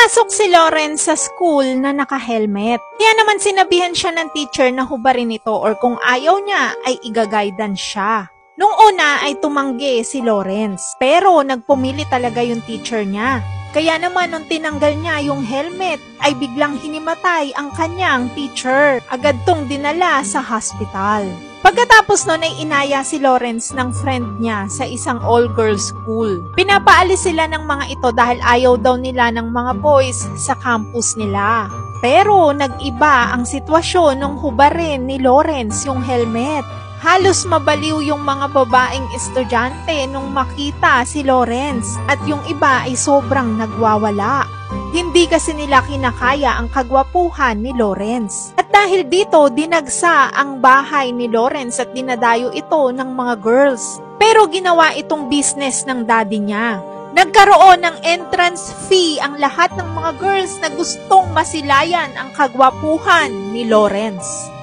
Pumasok si Lawrence sa school na naka-helmet. Kaya naman sinabihan siya ng teacher na hubarin ito or kung ayaw niya ay iga-guidance siya. Nung una ay tumanggi si Lawrence pero nagpumili talaga yung teacher niya. Kaya naman nung tinanggal niya yung helmet ay biglang hinimatay ang kanyang teacher. Agad tong dinala sa hospital. Pagkatapos nun ay inaya si Lawrence ng friend niya sa isang all-girls school. Pinapaalis sila ng mga ito dahil ayaw daw nila ng mga boys sa campus nila. Pero nag-iba ang sitwasyon nung hubarin ni Lawrence yung helmet. Halos mabaliw yung mga babaeng estudyante nung makita si Lawrence at yung iba ay sobrang nagwawala. Hindi kasi nila kinakaya ang kagwapuhan ni Lawrence. At dahil dito, dinagsa ang bahay ni Lawrence at dinadayo ito ng mga girls. Pero ginawa itong business ng daddy niya. Nagkaroon ng entrance fee ang lahat ng mga girls na gustong masilayan ang kagwapuhan ni Lawrence.